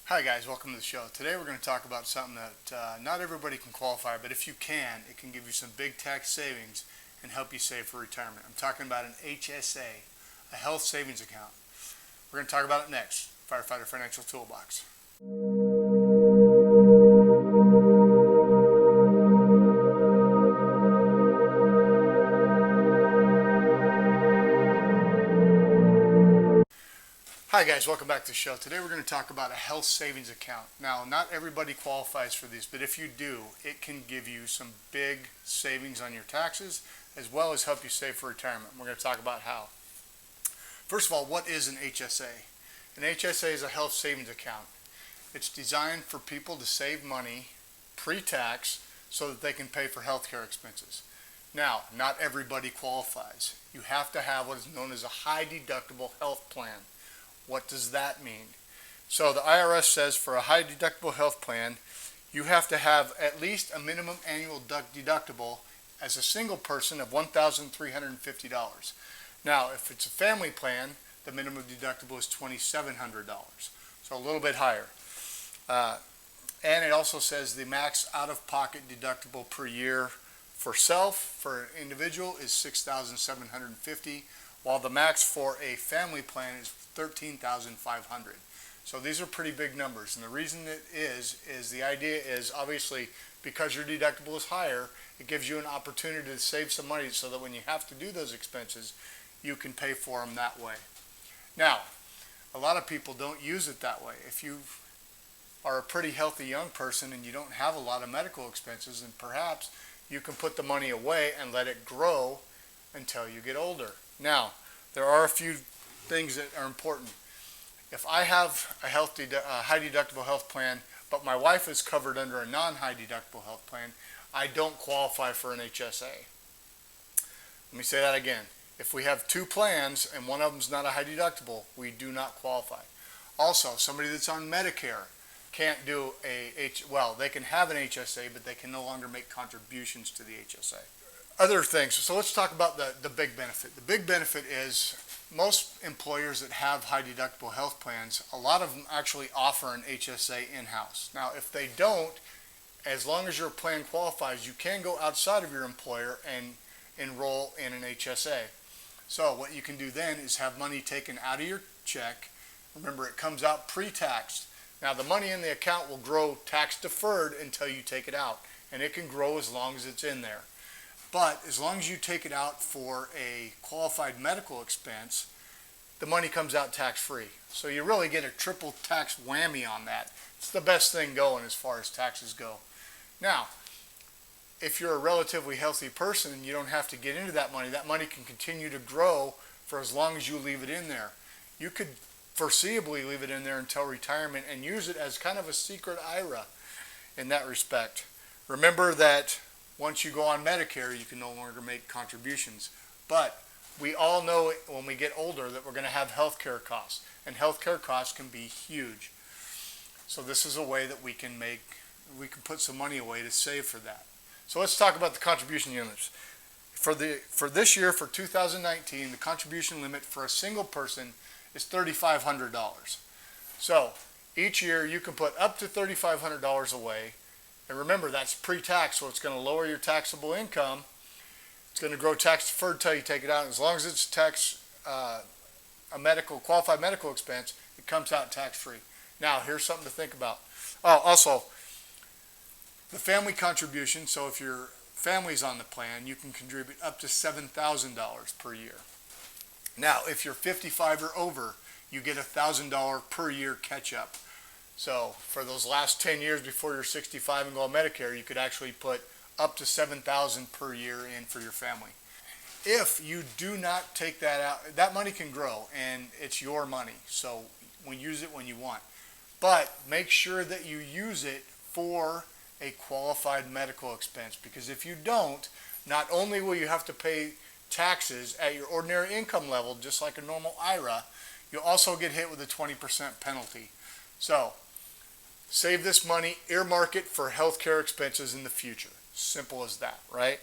Hi guys, welcome to the show. Today we're going to talk about something that not everybody can qualify, but if you can, it can give you some big tax savings and help you save for retirement. I'm talking about an HSA, a health savings account. We're going to talk about it next. Firefighter Financial Toolbox. Hi guys, welcome back to the show. Today we're going to talk about a health savings account. Now, not everybody qualifies for these, but if you do, it can give you some big savings on your taxes as well as help you save for retirement. We're going to talk about how. First of all, what is an HSA? An HSA is a health savings account. It's designed for people to save money pre-tax so that they can pay for healthcare expenses. Now, not everybody qualifies. You have to have what is known as a high deductible health plan. What does that mean? So the IRS says for a high deductible health plan, you have to have at least a minimum annual deductible as a single person of $1,350. Now, if it's a family plan, the minimum deductible is $2,700, so a little bit higher. And it also says the max out-of-pocket deductible per year for an individual is $6,750, while the max for a family plan is $13,500. So these are pretty big numbers, and the reason it is the idea is obviously because your deductible is higher, it gives you an opportunity to save some money so that when you have to do those expenses, you can pay for them that way. Now, a lot of people don't use it that way. If you are a pretty healthy young person and you don't have a lot of medical expenses, then perhaps you can put the money away and let it grow until you get older. Now, there are a few things that are important. If I have a high deductible health plan, but my wife is covered under a non-high deductible health plan, I don't qualify for an HSA. Let me say that again. If we have two plans and one of them is not a high deductible, we do not qualify. Also, somebody that's on Medicare can't do they can have an HSA, but they can no longer make contributions to the HSA. Other things. So let's talk about the big benefit. The big benefit is most employers that have high deductible health plans, a lot of them actually offer an HSA in-house. Now, if they don't, as long as your plan qualifies, you can go outside of your employer and enroll in an HSA. So what you can do then is have money taken out of your check. Remember, it comes out pre-taxed. Now, the money in the account will grow tax deferred until you take it out, and it can grow as long as it's in there. But as long as you take it out for a qualified medical expense, the money comes out tax-free. So you really get a triple tax whammy on that. It's the best thing going as far as taxes go. Now, if you're a relatively healthy person and you don't have to get into that money can continue to grow for as long as you leave it in there. You could foreseeably leave it in there until retirement and use it as kind of a secret IRA in that respect. Remember that once you go on Medicare, you can no longer make contributions. But we all know when we get older that we're going to have health care costs, and health care costs can be huge. So this is a way that we can put some money away to save for that. So let's talk about the contribution limits. For this year, for 2019, the contribution limit for a single person is $3,500. So each year you can put up to $3,500 away. And remember, that's pre-tax, so it's going to lower your taxable income. It's going to grow tax deferred until you take it out. As long as it's qualified medical expense, it comes out tax-free. Now, here's something to think about. Oh, also, the family contribution. So if your family's on the plan, you can contribute up to $7,000 per year. Now, if you're 55 or over, you get $1,000 per year catch-up. So for those last 10 years before you're 65 and go on Medicare, you could actually put up to $7,000 per year in for your family. If you do not take that out, that money can grow and it's your money. So we use it when you want. But make sure that you use it for a qualified medical expense, because if you don't, not only will you have to pay taxes at your ordinary income level, just like a normal IRA, you'll also get hit with a 20% penalty. So save this money, earmark it for healthcare expenses in the future. Simple as that, right?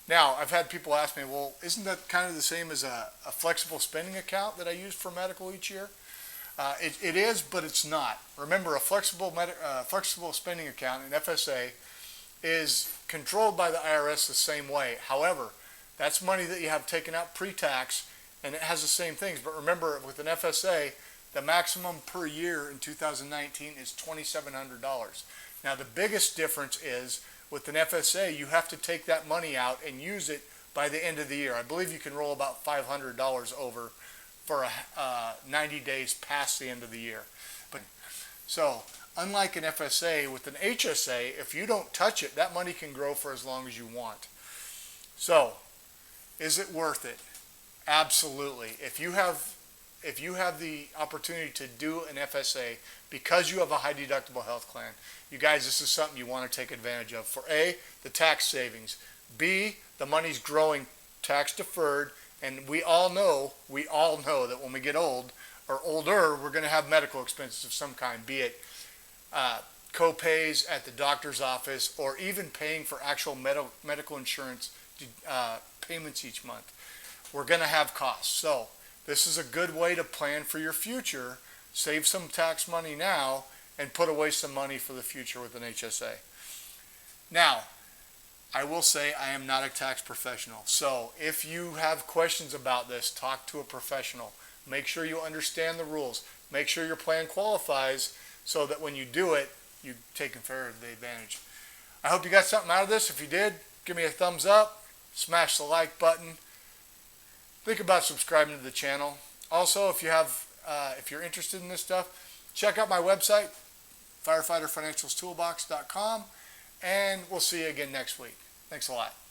Now, I've had people ask me, well, isn't that kind of the same as a flexible spending account that I use for medical each year? It is, but it's not. Remember, a flexible spending account, an FSA, is controlled by the IRS the same way. However, that's money that you have taken out pre-tax, and it has the same things. But remember, with an FSA, the maximum per year in 2019 is $2,700. Now, the biggest difference is with an FSA, you have to take that money out and use it by the end of the year. I believe you can roll about $500 over for 90 days past the end of the year. So, unlike an FSA, with an HSA, if you don't touch it, that money can grow for as long as you want. So, is it worth it? Absolutely. If you have the opportunity to do an FSA because you have a high deductible health plan, you guys, this is something you want to take advantage of. For A, the tax savings. B, the money's growing tax deferred, and we all know that when we get old or older, we're going to have medical expenses of some kind, be it co-pays at the doctor's office or even paying for actual medical insurance payments each month. We're going to have costs. So this is a good way to plan for your future, save some tax money now, and put away some money for the future with an HSA. Now, I will say I am not a tax professional. So if you have questions about this, talk to a professional. Make sure you understand the rules. Make sure your plan qualifies so that when you do it, you're taking fair of the advantage. I hope you got something out of this. If you did, give me a thumbs up. Smash the like button. Think about subscribing to the channel. Also, if you're interested in this stuff, check out my website, firefighterfinancialstoolbox.com, and we'll see you again next week. Thanks a lot.